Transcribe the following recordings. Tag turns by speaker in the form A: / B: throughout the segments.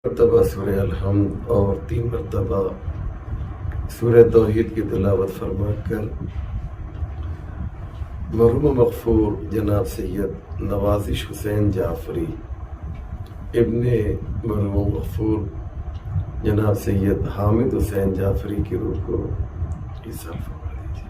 A: مرتبہ سورہ الحمد اور 3 مرتبہ سورہ توحید کی تلاوت فرما کر مرحوم مغفور جناب سید نوازش حسین جعفری ابن مرحوم مغفور جناب سید حامد حسین جعفری کی روح کو ایصال فرما دیجیے۔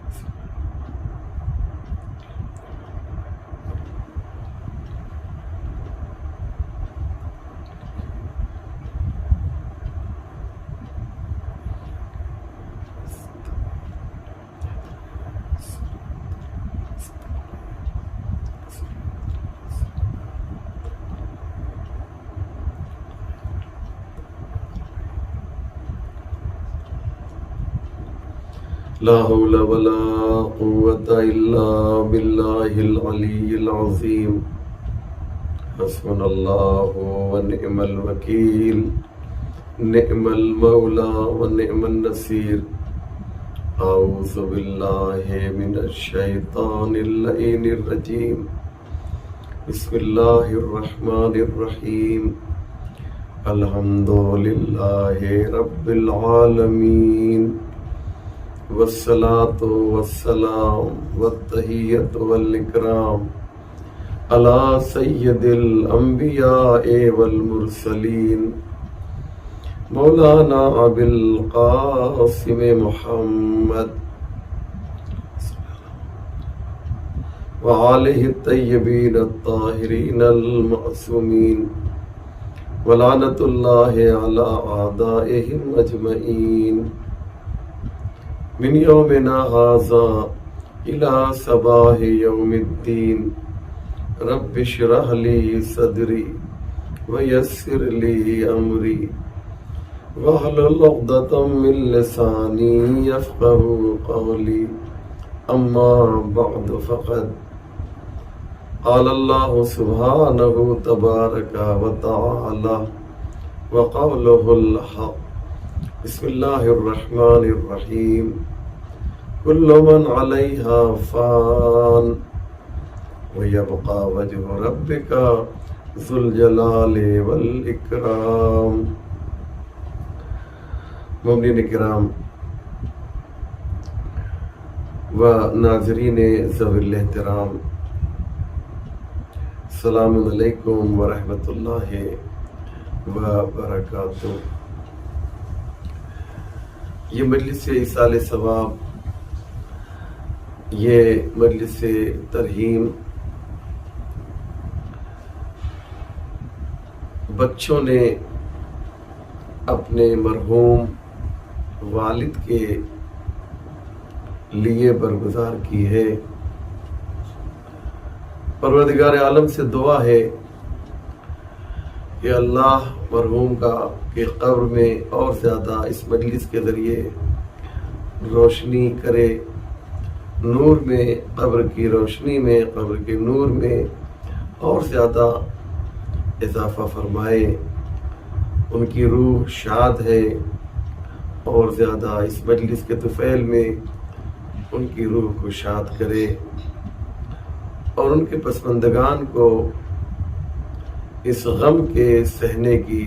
A: لا حول ولا قوة إلا بالله العلي العظيم حسبنا الله ونعم الوكيل نعم المولى ونعم النصير أعوذ بالله من الشيطان اللعين الرجيم بسم الله الرحمن الرحيم الحمد لله رب العالمين والصلاة والسلام والتحية والإكرام على سيد الأنبياء والمرسلين مولانا أبي القاسم محمد وآله الطيبين الطاهرين المعصومين ولعنة الله على أعدائهم أجمعين من يومنا هذا إلى صباح يوم الدين رب اشرح لي صدري ويسر لي أمري واحلل عقدة من لساني يفقهوا قولي أما بعد فقد قال الله سبحانه تبارك وتعالى وقوله الحق بسم الله الرحمن الرحيم كل من عليها فان ويبقى وجه ربك ذو الجلال والإكرام۔ مومنین کرام و ناظرین ذوی الاحترام، السلام علیکم ورحمۃ اللہ وبرکاتہ۔ یہ مجلس ایصال ثواب، یہ مجلس ترحیم بچوں نے اپنے مرحوم والد کے لیے برگزار کی ہے۔ پروردگار عالم سے دعا ہے کہ اللہ مرحوم کا کے قبر میں اور زیادہ اس مجلس کے ذریعے روشنی کرے، نور میں، قبر کی روشنی میں، قبر کے نور میں اور زیادہ اضافہ فرمائے۔ ان کی روح شاد ہے اور زیادہ اس مجلس کے طفیل میں ان کی روح کو شاد کرے اور ان کے پسماندگان کو اس غم کے سہنے کی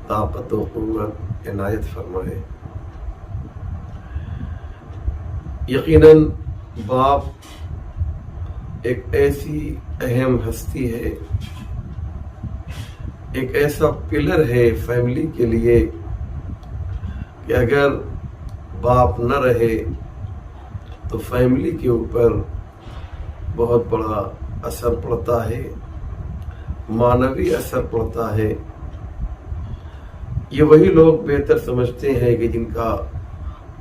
A: طاقت و قوت عنایت فرمائے۔ یقیناً باپ ایک ایسی اہم ہستی ہے، ایک ایسا پلر ہے فیملی کے لیے کہ اگر باپ نہ رہے تو فیملی کے اوپر بہت بڑا اثر پڑتا ہے، معنوی اثر پڑتا ہے۔ یہ وہی لوگ بہتر سمجھتے ہیں کہ جن کا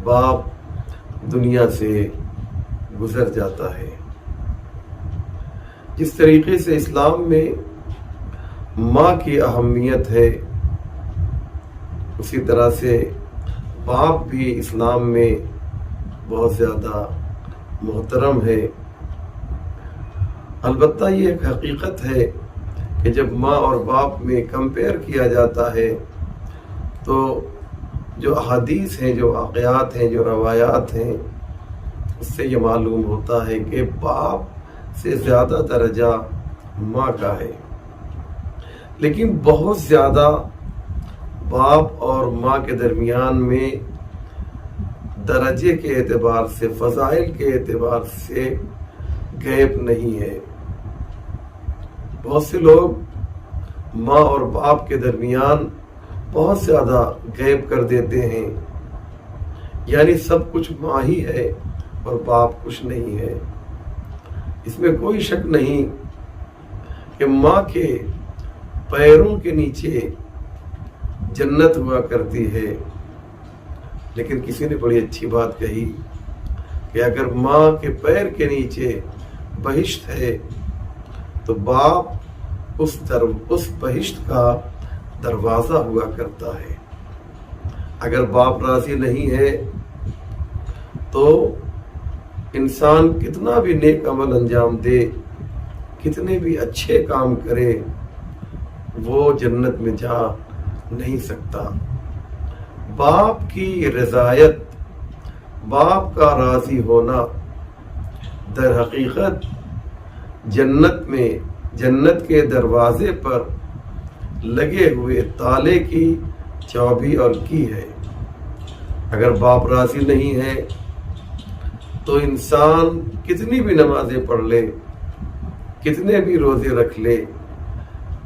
A: باپ دنیا سے گزر جاتا ہے۔ جس طریقے سے اسلام میں ماں کی اہمیت ہے، اسی طرح سے باپ بھی اسلام میں بہت زیادہ محترم ہے۔ البتہ یہ ایک حقیقت ہے کہ جب ماں اور باپ میں کمپیئر کیا جاتا ہے تو جو احادیث ہیں، جو واقعات ہیں، جو روایات ہیں، اس سے یہ معلوم ہوتا ہے کہ باپ سے زیادہ درجہ ماں کا ہے۔ لیکن بہت زیادہ باپ اور ماں کے درمیان میں درجے کے اعتبار سے، فضائل کے اعتبار سے گیپ نہیں ہے۔ بہت سے لوگ ماں اور باپ کے درمیان بہت زیادہ گیپ کر دیتے ہیں، یعنی سب کچھ ماں ہی ہے اور باپ کچھ نہیں ہے۔ اس میں کوئی شک نہیں کہ ماں کے پیروں کے نیچے جنت ہوا کرتی ہے، لیکن کسی نے بڑی اچھی بات کہی کہ اگر ماں کے پیر کے نیچے بہشت ہے تو باپ اس بہشت کا دروازہ ہوا کرتا ہے۔ اگر باپ راضی نہیں ہے تو انسان کتنا بھی نیک عمل انجام دے، کتنے بھی اچھے کام کرے، وہ جنت میں جا نہیں سکتا۔ باپ کی رضایت، باپ کا راضی ہونا در حقیقت جنت کے دروازے پر لگے ہوئے تالے کی چابی اور کی ہے۔ اگر باپ راضی نہیں ہے تو انسان کتنی بھی نمازیں پڑھ لے، کتنے بھی روزے رکھ لے،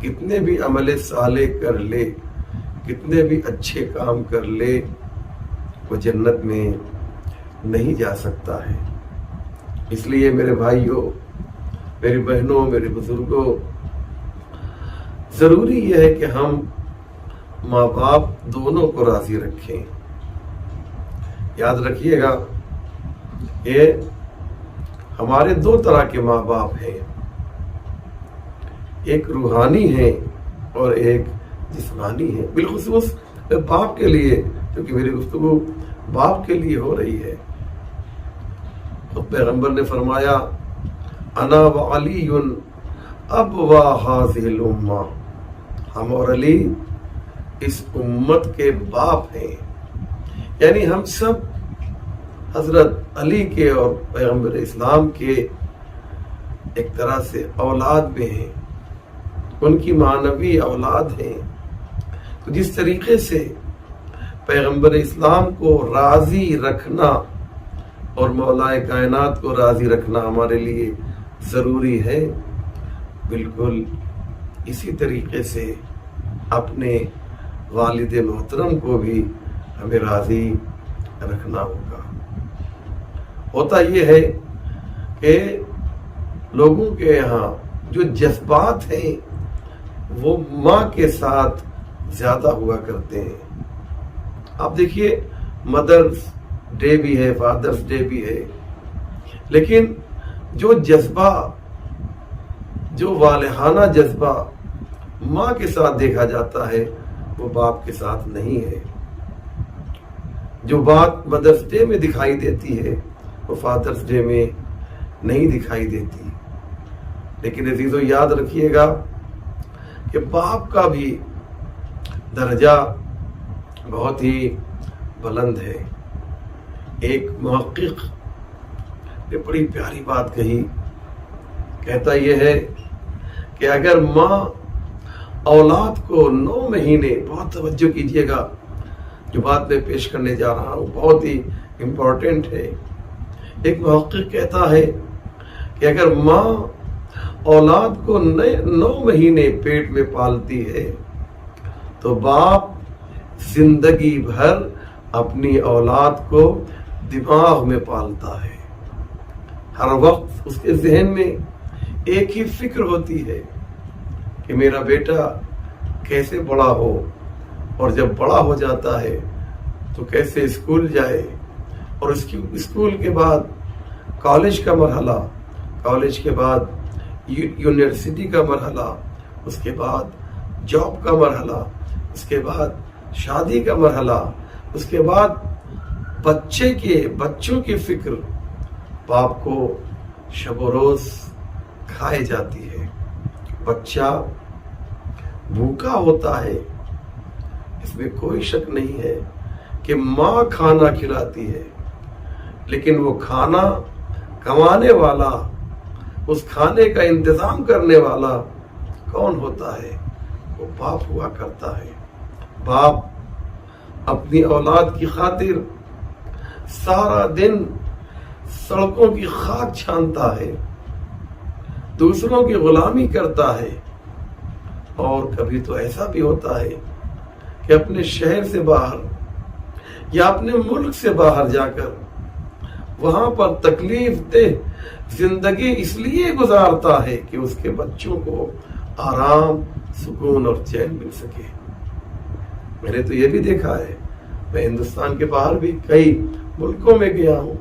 A: کتنے بھی عمل صالح کر لے، کتنے بھی اچھے کام کر لے، وہ جنت میں نہیں جا سکتا ہے۔ اس لیے میرے بھائیوں، میری بہنوں، میرے بزرگوں، ضروری یہ ہے کہ ہم ماں باپ دونوں کو راضی رکھیں۔ یاد رکھیے گا کہ ہمارے دو طرح کے ماں باپ ہیں، ایک روحانی ہے اور ایک جسمانی ہے۔ بالخصوص باپ کے لیے، کیونکہ میری گفتگو باپ کے لیے ہو رہی ہے، تو پیغمبر نے فرمایا انا وعلی ابوا ھذہ الامہ، ہم اور علی اس امت کے باپ ہیں، یعنی ہم سب حضرت علی کے اور پیغمبر اسلام کے ایک طرح سے اولاد میں ہیں، ان کی معنوی اولاد ہیں۔ تو جس طریقے سے پیغمبر اسلام کو راضی رکھنا اور مولا کائنات کو راضی رکھنا ہمارے لیے ضروری ہے، بالکل اسی طریقے سے اپنے والد محترم کو بھی ہمیں راضی رکھنا ہوگا۔ ہوتا یہ ہے کہ لوگوں کے یہاں جو جذبات ہیں وہ ماں کے ساتھ زیادہ ہوا کرتے ہیں۔ آپ دیکھیے مدرس ڈے بھی ہے، فادرس ڈے بھی ہے، لیکن جو جذبہ، جو والہانہ جذبہ ماں کے ساتھ دیکھا جاتا ہے وہ باپ کے ساتھ نہیں ہے۔ جو بات مدرس ڈے میں دکھائی دیتی ہے وہ فادرس ڈے میں نہیں دکھائی دیتی۔ لیکن عزیزو یاد رکھیے گا کہ باپ کا بھی درجہ بہت ہی بلند ہے۔ ایک محقق نے بڑی پیاری بات کہی، کہتا یہ ہے کہ اگر ماں اولاد کو 9 مہینے، بہت توجہ کیجئے گا، جو بات میں پیش کرنے جا رہا ہوں بہت ہی امپورٹنٹ ہے۔ ایک محقق کہتا ہے کہ اگر ماں اولاد کو 9 مہینے پیٹ میں پالتی ہے تو باپ زندگی بھر اپنی اولاد کو دماغ میں پالتا ہے۔ ہر وقت اس کے ذہن میں ایک ہی فکر ہوتی ہے کہ میرا بیٹا کیسے بڑا ہو، اور جب بڑا ہو جاتا ہے تو کیسے اسکول جائے، اور اس کی اسکول کے بعد کالج کا مرحلہ، کالج کے بعد یونیورسٹی کا مرحلہ، اس کے بعد جاب کا مرحلہ، اس کے بعد شادی کا مرحلہ، اس کے بعد بچوں کی فکر باپ کو شب و روز کھائے جاتی ہے۔ بچہ بھوکا ہوتا ہے، اس میں کوئی شک نہیں ہے کہ ماں کھانا کھلاتی ہے، لیکن وہ کھانا کمانے والا، اس کھانے کا انتظام کرنے والا کون ہوتا ہے؟ وہ باپ ہوا کرتا ہے۔ باپ اپنی اولاد کی خاطر سارا دن سڑکوں کی خاک چھانتا ہے، دوسروں کی غلامی کرتا ہے، اور کبھی تو ایسا بھی ہوتا ہے کہ اپنے شہر سے باہر یا اپنے ملک سے باہر جا کر وہاں پر تکلیف دہ زندگی اس لیے گزارتا ہے کہ اس کے بچوں کو آرام، سکون اور چین مل سکے۔ میں نے تو یہ بھی دیکھا ہے، میں ہندوستان کے باہر بھی کئی ملکوں میں گیا ہوں،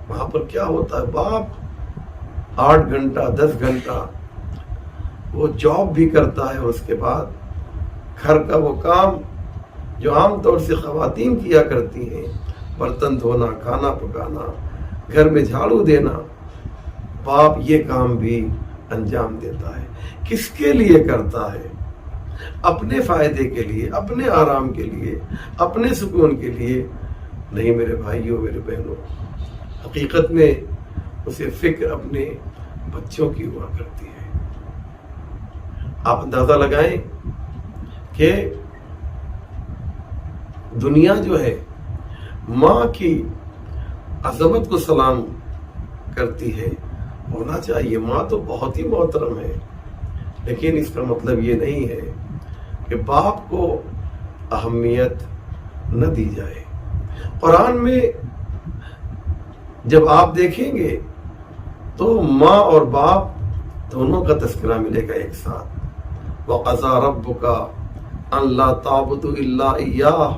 A: وہاں پر کیا ہوتا ہے، باپ 8 گھنٹہ 10 گھنٹہ وہ جاب بھی کرتا ہے، اور اس کے بعد گھر کا وہ کام جو عام طور سے خواتین کیا کرتی ہیں، برتن دھونا، کھانا پکانا، گھر میں جھاڑو دینا، باپ یہ کام بھی انجام دیتا ہے۔ کس کے لیے کرتا ہے؟ اپنے فائدے کے لیے، اپنے آرام کے لیے، اپنے سکون کے لیے نہیں میرے بھائیوں، میرے بہنوں۔ حقیقت میں اسے فکر اپنے بچوں کی ہوا کرتی ہے۔ آپ اندازہ لگائیں کہ دنیا جو ہے ماں کی عظمت کو سلام کرتی ہے، ہونا چاہیے، ماں تو بہت ہی محترم ہے، لیکن اس کا مطلب یہ نہیں ہے کہ باپ کو اہمیت نہ دی جائے۔ قرآن میں جب آپ دیکھیں گے تو ماں اور باپ دونوں کا تذکرہ ملے گا ایک ساتھ۔ وَقَضَىٰ رَبُّكَ أَن لَّا تَعْبُدُوا إِلَّا إِيَّاهُ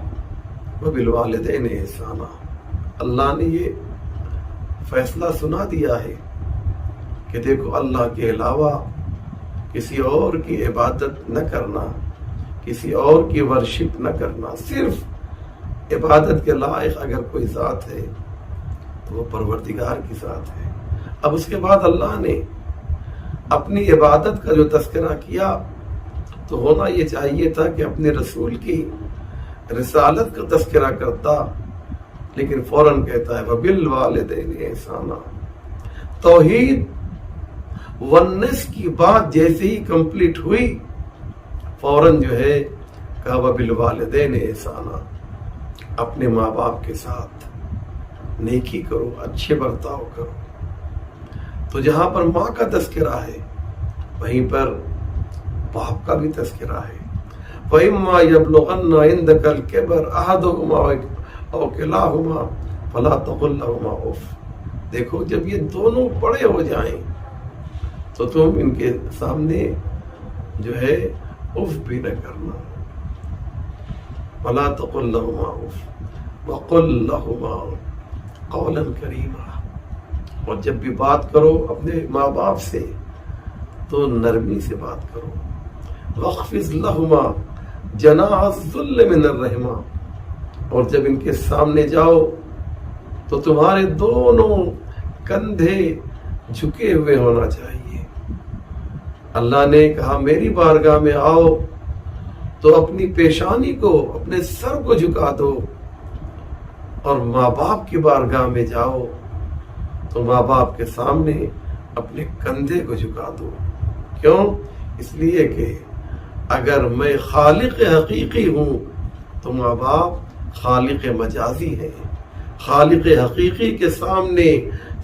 A: وَبِالْوَالِدَيْنِ إِحْسَانًا۔ اللہ نے یہ فیصلہ سنا دیا ہے کہ دیکھو، اللہ کے علاوہ کسی اور کی عبادت نہ کرنا، کسی اور کی ورشپ نہ کرنا، صرف عبادت کے لائق اگر کوئی ذات ہے تو وہ پروردگار کی ذات ہے۔ اب اس کے بعد اللہ نے اپنی عبادت کا جو تذکرہ کیا تو ہونا یہ چاہیے تھا کہ اپنے رسول کی رسالت کا تذکرہ کرتا، لیکن فوراً کہتا ہے وَبِالْوَالِدَيْنِ إِحْسَانًا۔ توحید ونس کی بات جیسے ہی کمپلیٹ ہوئی، فوراً جو ہے کہا وَبِالْوَالِدَيْنِ إِحْسَانًا، اپنے ماں باپ کے ساتھ نیکی کرو، اچھے برتاؤ کرو۔ تو جہاں پر ماں کا تذکرہ ہے وہیں پر باپ کا بھی تذکرہ ہے۔ وَإِمَّا يَبْلُغَنَّ عِندَكَ الْكِبَرَ أَحَدُهُمَا أَوْ كِلَاهُمَا فَلَا تَقُل لَّهُمَا أُفٍّ۔ دیکھو، جب یہ دونوں بڑے ہو جائیں تو تم ان کے سامنے جو ہے اف بھی نہ کرنا۔ فَلَا تَقُل لَّهُمَا أُفٍّ وَقُل لَّهُمَا قَوْلًا كَرِيمًا۔ اور جب بھی بات کرو اپنے ماں باپ سے تو نرمی سے بات کرو۔ وَاخْفِضْ لَهُمَا جَنَاحَ الذُّلِّ مِنَ الرَّحْمَةِ، اور جب ان کے سامنے جاؤ تو تمہارے دونوں کندھے جھکے ہوئے ہونا چاہیے۔ اللہ نے کہا میری بارگاہ میں آؤ تو اپنی پیشانی کو، اپنے سر کو جھکا دو، اور ماں باپ کی بارگاہ میں جاؤ تو ماں باپ کے سامنے اپنے کندھے کو جھکا دو۔ کیوں؟ اس لیے کہ اگر میں خالق حقیقی ہوں تو ماں باپ خالق مجازی ہیں، خالق حقیقی کے سامنے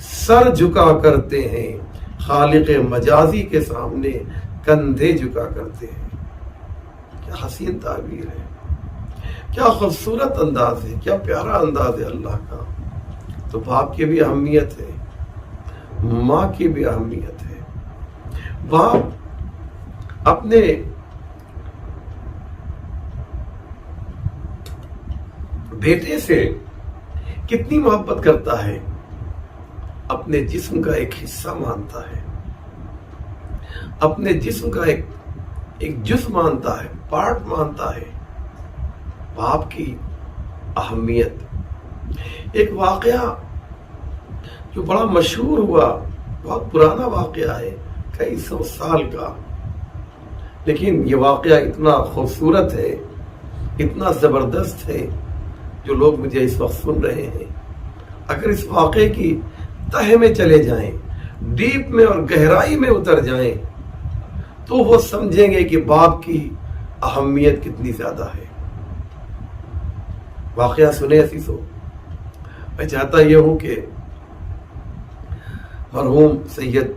A: سر جھکا کرتے ہیں، خالق مجازی کے سامنے کندھے جھکا کرتے ہیں۔ کیا حسین تعبیر ہے، کیا خوبصورت انداز ہے، کیا پیارا انداز ہے اللہ کا۔ تو باپ کی بھی اہمیت ہے، ماں کی بھی اہمیت ہے۔ باپ اپنے بیٹے سے کتنی محبت کرتا ہے، اپنے جسم کا ایک حصہ مانتا ہے، اپنے جسم کا ایک جزء مانتا ہے، پارٹ مانتا ہے۔ باپ کی اہمیت، ایک واقعہ جو بڑا مشہور ہوا، بہت پرانا واقعہ ہے، کئی 100 سال کا، لیکن یہ واقعہ اتنا خوبصورت ہے، اتنا زبردست ہے، جو لوگ مجھے اس وقت سن رہے ہیں اگر اس واقعے کی تہہ میں چلے جائیں، ڈیپ میں اور گہرائی میں اتر جائیں، تو وہ سمجھیں گے کہ باپ کی اہمیت کتنی زیادہ ہے۔ واقعہ سنے عزیزو. میں چاہتا یہ ہوں کہ مرحوم سید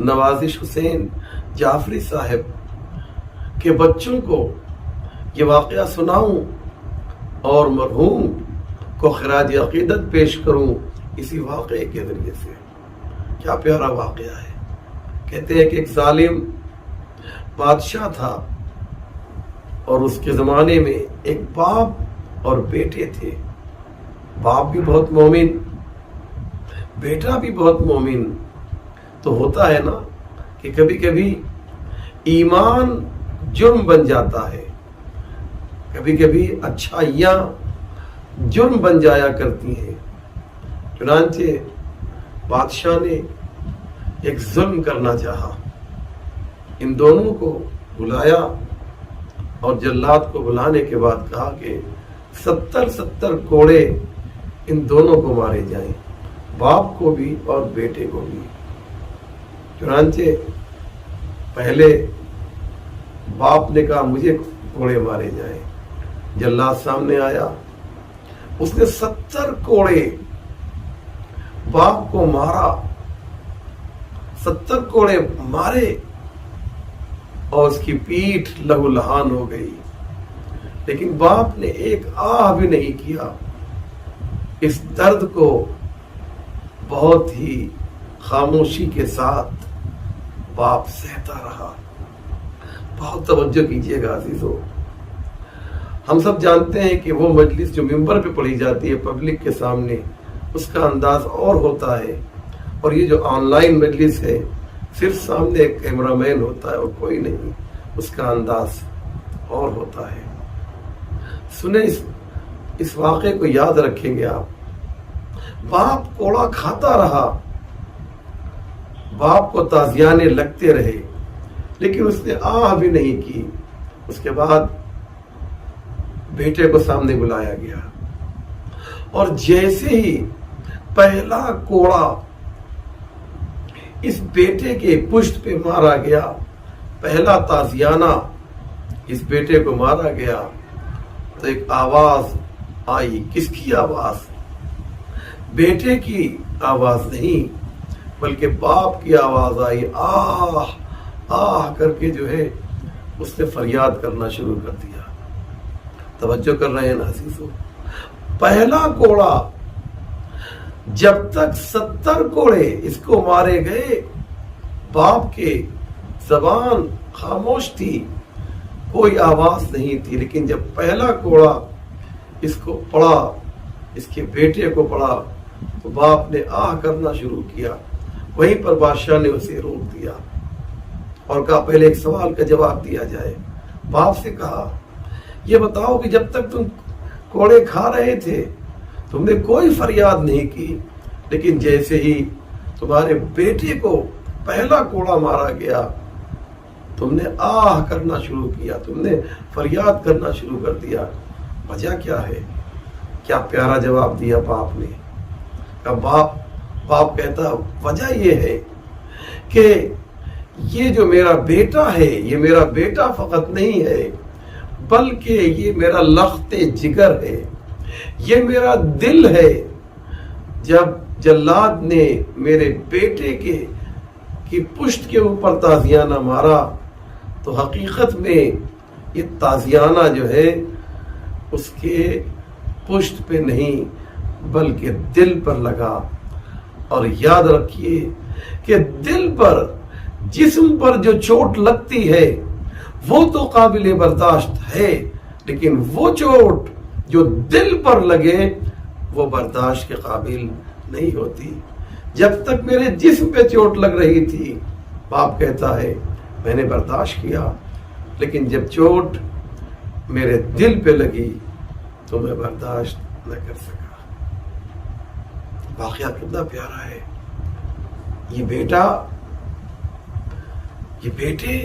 A: نوازش حسین جعفری صاحب کے بچوں کو یہ واقعہ سناؤں اور مرحوم کو خراج عقیدت پیش کروں اسی واقعے کے ذریعے سے. کیا پیارا واقعہ ہے. کہتے ہیں کہ ایک ظالم بادشاہ تھا اور اس کے زمانے میں ایک باپ اور بیٹے تھے. باپ بھی بہت مومن، بیٹا بھی بہت مومن. تو ہوتا ہے نا کہ کبھی کبھی ایمان جرم بن جاتا ہے، کبھی کبھی اچھائیاں جرم بن جایا کرتی ہیں. چنانچہ بادشاہ نے ایک ظلم کرنا چاہا. ان دونوں کو بلایا اور جلاد کو بلانے کے بعد کہا کہ 70 کوڑے ان دونوں کو مارے جائیں، باپ کو بھی اور بیٹے کو بھی. چنانچہ پہلے باپ نے کہا مجھے کوڑے مارے جائیں. جلاد سامنے آیا، اس نے 70 کوڑے باپ کو مارا، 70 کوڑے مارے اور اس کی پیٹھ لہو لہان ہو گئی. لیکن باپ نے ایک آہ بھی نہیں کیا. اس درد کو بہت ہی خاموشی کے ساتھ باپ سہتا رہا. بہت توجہ کیجیے گا عزیزو. ہم سب جانتے ہیں کہ وہ مجلس جو ممبر پہ پڑھی جاتی ہے پبلک کے سامنے، اس کا انداز اور ہوتا ہے، اور یہ جو آن لائن مجلس ہے صرف سامنے ایک کیمرہ مین ہوتا ہے اور کوئی نہیں، اس کا انداز اور ہوتا ہے. سنیں اس واقعے کو یاد رکھیں گے آپ. باپ کوڑا کھاتا رہا، باپ کو تازیانے لگتے رہے، لیکن اس نے آہ بھی نہیں کی. اس کے بعد بیٹے کو سامنے بلایا گیا اور جیسے ہی پہلا کوڑا اس بیٹے کے پشت پہ مارا گیا، پہلا تازیانہ اس بیٹے کو مارا گیا، تو ایک آواز آئی. کس کی آواز؟ بیٹے کی آواز نہیں بلکہ باپ کی آواز آئی. آہ آہ کر کے جو ہے اس نے فریاد کرنا شروع کر دیا. توجہ کر رہے ہیں نا عزیزو. پہلا کوڑا، جب تک 70 کوڑے اس کو مارے گئے باپ کے زبان خاموش تھی، کوئی آواز نہیں تھی. لیکن جب پہلا کوڑا اس کو پڑا، اس کے بیٹے کو پڑا، تو باپ نے آہ کرنا شروع کیا. وہیں پر بادشاہ نے اسے روک دیا اور کہا پہلے ایک سوال کا جواب دیا جائے. باپ سے کہا یہ بتاؤ کہ جب تک تم کوڑے کھا رہے تھے تم نے کوئی فریاد نہیں کی، لیکن جیسے ہی تمہارے بیٹے کو پہلا کوڑا مارا گیا تم نے آہ کرنا شروع کیا، تم نے فریاد کرنا شروع کر دیا. وجہ کیا ہے؟ کیا پیارا جواب دیا باپ نے. باپ کہتا وجہ یہ ہے کہ یہ جو میرا بیٹا ہے، یہ میرا بیٹا فقط نہیں ہے بلکہ یہ میرا لخت جگر ہے، یہ میرا دل ہے. جب جلاد نے میرے بیٹے کی پشت کے اوپر تازیانہ مارا تو حقیقت میں یہ تازیانہ جو ہے اس کے پشت پہ نہیں بلکہ دل پر لگا. اور یاد رکھیے کہ دل پر، جسم پر جو چوٹ لگتی ہے وہ تو قابل برداشت ہے، لیکن وہ چوٹ جو دل پر لگے وہ برداشت کے قابل نہیں ہوتی. جب تک میرے جسم پہ چوٹ لگ رہی تھی باپ کہتا ہے میں نے برداشت کیا، لیکن جب چوٹ میرے دل پہ لگی تو میں برداشت نہ کر سکا. واقعہ کتنا پیارا ہے. یہ بیٹا، یہ بیٹے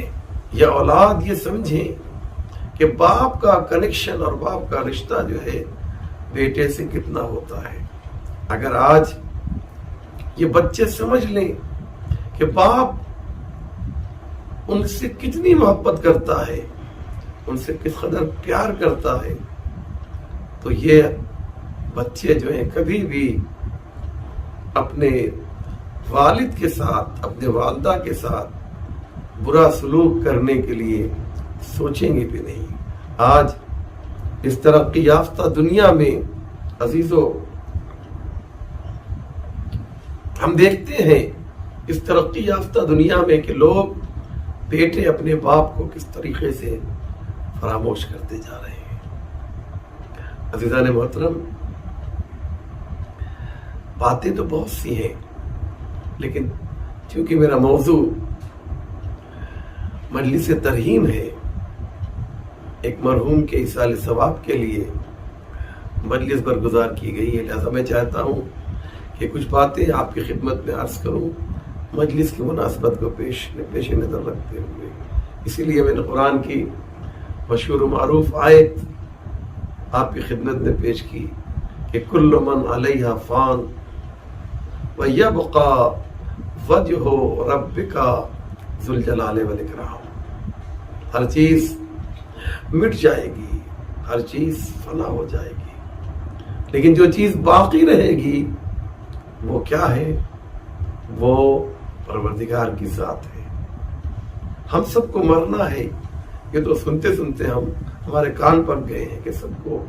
A: یا اولاد یہ سمجھیں کہ باپ کا کنیکشن اور باپ کا رشتہ جو ہے بیٹے سے کتنا ہوتا ہے. اگر آج یہ بچے سمجھ لیں کہ باپ ان سے کتنی محبت کرتا ہے، ان سے کس قدر پیار کرتا ہے، تو یہ بچے جو ہیں کبھی بھی اپنے والد کے ساتھ، اپنے والدہ کے ساتھ برا سلوک کرنے کے لیے سوچیں گے بھی نہیں۔ آج اس ترقی یافتہ دنیا میں عزیزو ہم دیکھتے ہیں اس ترقی یافتہ دنیا میں کہ لوگ بیٹے اپنے باپ کو کس طریقے سے فراموش کرتے جا رہے ہیں۔ عزیزان محترم، باتیں تو بہت سی ہیں، لیکن چونکہ میرا موضوع مجلس ترحیم ہے، ایک مرحوم کے ایصال ثواب کے لیے مجلس برگزار کی گئی ہے، لہذا میں چاہتا ہوں کہ کچھ باتیں آپ کی خدمت میں عرض کروں مجلس کی مناسبت کو پیش نظر رکھتے ہوئے۔ اسی لیے میں نے قرآن کی مشہور و معروف آیت آپ کی خدمت میں پیش کی کہ کل من علیہا فان وَيَبْقَى وَجْهُ رَبِّكَ ذُو الْجَلَالِ وَالْإِكْرَامِ، ہر چیز مٹ جائے گی، ہر چیز فنا ہو جائے گی، لیکن جو چیز باقی رہے گی وہ کیا ہے؟ وہ پروردگار کی ذات ہے۔ ہم سب کو مرنا ہے، یہ تو سنتے سنتے ہمارے کان پر گئے ہیں کہ سب کو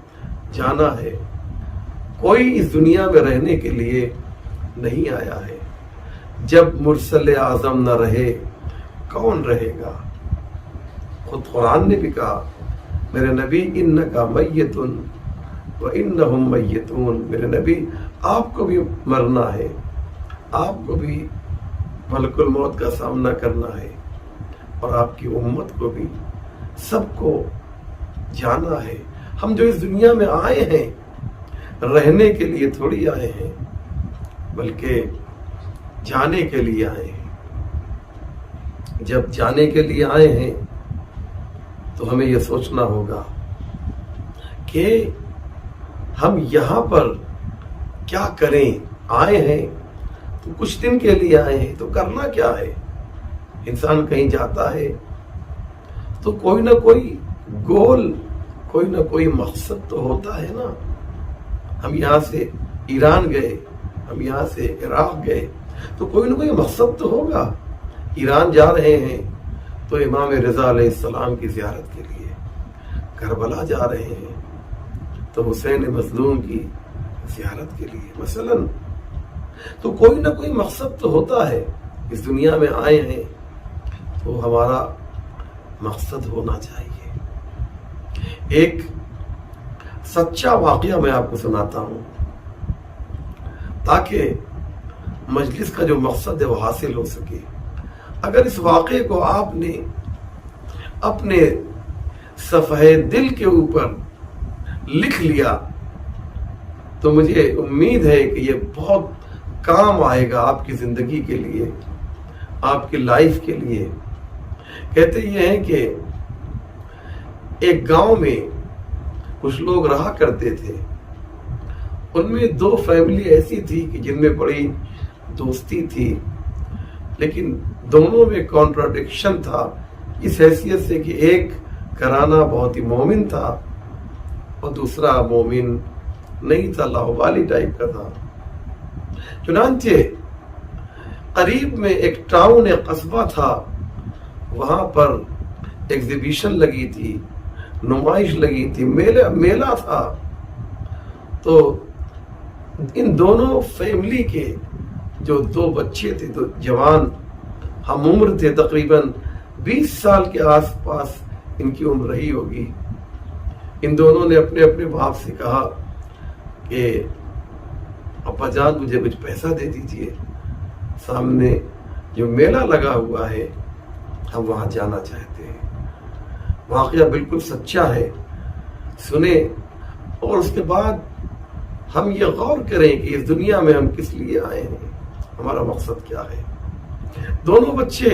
A: جانا ہے۔ کوئی اس دنیا میں رہنے کے لیے نہیں آیا ہے۔ جب مرسل اعظم نہ رہے کون رہے گا؟ خود قرآن نے بھی کہا میرے نبی انکا میتن وانہم میتون، میرے نبی آپ کو بھی مرنا ہے، آپ کو بھی ملک الموت کا سامنا کرنا ہے، اور آپ کی امت کو بھی، سب کو جانا ہے۔ ہم جو اس دنیا میں آئے ہیں رہنے کے لیے تھوڑی آئے ہیں، بلکہ جانے کے لیے آئے ہیں۔ جب جانے کے لیے آئے ہیں تو ہمیں یہ سوچنا ہوگا کہ ہم یہاں پر کیا کریں۔ آئے ہیں تو کچھ دن کے لیے آئے ہیں تو کرنا کیا ہے؟ انسان کہیں جاتا ہے تو کوئی نہ کوئی گول، کوئی نہ کوئی مقصد تو ہوتا ہے نا۔ ہم یہاں سے ایران گئے، ہم یہاں سے عراق گئے تو کوئی نہ کوئی مقصد تو ہوگا۔ ایران جا رہے ہیں تو امام رضا علیہ السلام کی زیارت کے لیے، کربلا جا رہے ہیں تو حسین مظلوم کی زیارت کے لیے مثلا، تو کوئی نہ کوئی مقصد تو ہوتا ہے۔ اس دنیا میں آئے ہیں تو ہمارا مقصد ہونا چاہیے۔ ایک سچا واقعہ میں آپ کو سناتا ہوں تاکہ مجلس کا جو مقصد ہے وہ حاصل ہو سکے۔ اگر اس واقعے کو آپ نے اپنے صفحے دل کے اوپر لکھ لیا تو مجھے امید ہے کہ یہ بہت کام آئے گا آپ کی زندگی کے لیے، آپ کی لائف کے لیے۔ کہتے یہ ہیں کہ ایک گاؤں میں کچھ لوگ رہا کرتے تھے، ان میں دو فیملی ایسی تھی کہ جن میں بڑی دوستی تھی، لیکن دونوں میں کانٹراڈکشن تھا، اس حیثیت سے کہ ایک گھرانہ بہت ہی مومن تھا اور دوسرا مومن نہیں تھا، لاہوالی ٹائپ کا تھا۔ چنانچہ قریب میں ایک ٹاؤن، ایک قصبہ تھا، وہاں پر ایگزیبیشن لگی تھی، نمائش لگی تھی، میلہ تھا۔ تو ان دونوں فیملی کے جو دو بچے تھے، دو جوان ہم عمر تھے، تقریباً 20 سال کے آس پاس ان کی عمر رہی ہوگی۔ ان دونوں نے اپنے اپنے باپ سے کہا کہ ابا جان مجھے کچھ پیسہ دے دیجئے، سامنے جو میلہ لگا ہوا ہے ہم وہاں جانا چاہتے ہیں۔ واقعہ بالکل سچا ہے، سنیں اور اس کے بعد ہم یہ غور کریں کہ اس دنیا میں ہم کس لیے آئے ہیں، ہمارا مقصد کیا ہے۔ دونوں بچے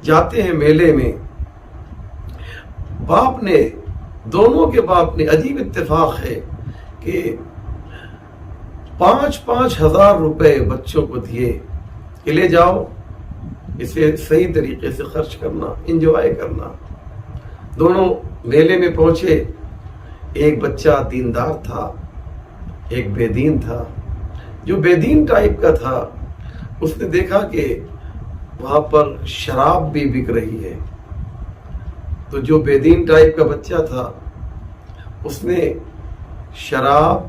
A: جاتے ہیں میلے میں، باپ نے، دونوں کے باپ نے، عجیب اتفاق ہے کہ 5,000 روپے بچوں کو دیے کہ لے جاؤ، اسے صحیح طریقے سے خرچ کرنا، انجوائے کرنا۔ دونوں میلے میں پہنچے، ایک بچہ دیندار تھا ایک بے دین تھا جو بے دین ٹائپ کا تھا. اس نے دیکھا کہ وہاں پر شراب بھی بک رہی ہے. تو جو بے دین ٹائپ کا بچہ تھا اس نے شراب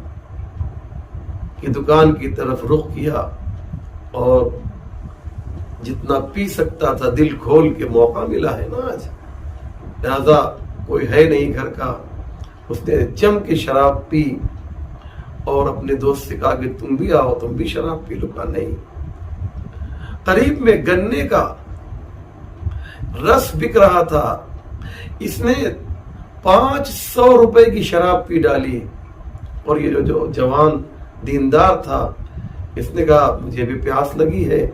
A: کی دکان کی طرف رخ کیا اور جتنا پی سکتا تھا دل کھول کے موقع ملا ہے نا آج, لہذا کوئی ہے نہیں گھر کا, اس نے جم کے شراب پی اور اپنے دوست سے کہا کہ تم بھی آؤ, تم بھی شراب پی لو. کا نہیں. قریب میں گنے کا رس بک رہا تھا, اس نے 500 روپے کی شراب پی ڈالی. اور یہ جو جوان دیندار تھا اس نے کہا مجھے بھی پیاس لگی ہے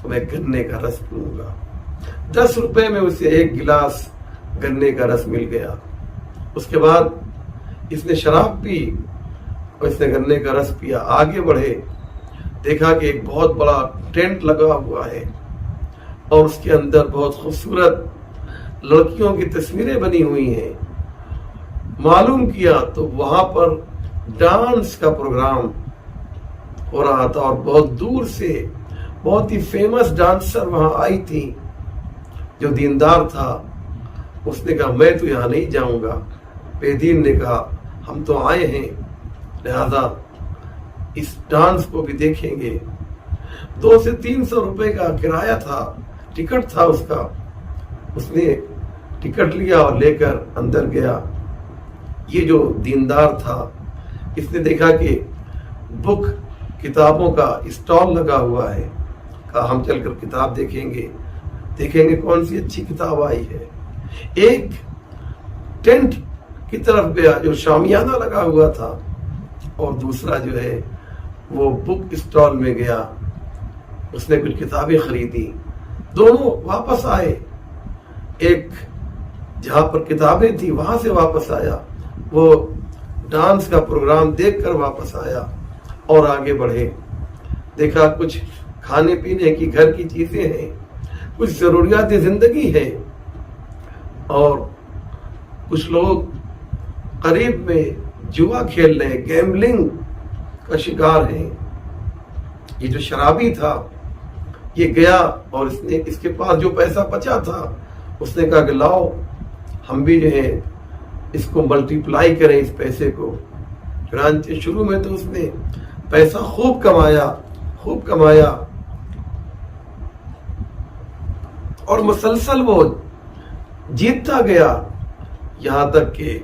A: تو میں گنے کا رس پیوں گا. 10 روپے میں اسے 1 گلاس گنے کا رس مل گیا. اس کے بعد اس نے شراب پی اور اس نے گنے کا رس پیا. آگے بڑھے, دیکھا کہ ایک بہت بڑا ٹینٹ لگا ہوا ہے اور اس کے اندر بہت خوبصورت لڑکیوں کی تصویریں بنی ہوئی ہیں. معلوم کیا تو وہاں پر ڈانس کا پروگرام ہو رہا تھا اور بہت دور سے بہت ہی فیمس ڈانسر وہاں آئی تھی. جو دیندار تھا اس نے کہا میں تو یہاں نہیں جاؤں گا. بے دین نے کہا ہم تو آئے ہیں لہذا اس ڈانس کو بھی دیکھیں گے. 200 سے 300 روپے کا کرایہ تھا, ٹکٹ تھا اس کا. اس نے ٹکٹ لیا اور لے کر اندر گیا. یہ جو دیندار تھا اس نے دیکھا کہ بک کتابوں کا اسٹال لگا ہوا ہے. کہا ہم چل کر کتاب دیکھیں گے کون سی اچھی کتاب آئی ہے. ایک ٹینٹ کی طرف گیا جو شامیانہ لگا ہوا تھا اور دوسرا جو ہے وہ بک اسٹال میں گیا. اس نے کچھ کتابیں خریدی. دونوں واپس آئے. ایک جہاں پر کتابیں تھی وہاں سے واپس آیا, وہ ڈانس کا پروگرام دیکھ کر واپس آیا اور آگے بڑھے. دیکھا کچھ کھانے پینے کی گھر کی چیزیں ہیں, کچھ ضروریات زندگی ہے اور کچھ لوگ قریب میں جوا کھیل رہے, گیملنگ کا شکار ہیں. یہ جو شرابی تھا یہ گیا اور اس کے پاس جو پیسہ بچا تھا اس نے کہا کہ لاؤ ہم بھی جو ہے اس کو ملٹیپلائی کریں اس پیسے کو. چنانچہ شروع میں تو اس نے پیسہ خوب کمایا اور مسلسل وہ جیتتا گیا یہاں تک کہ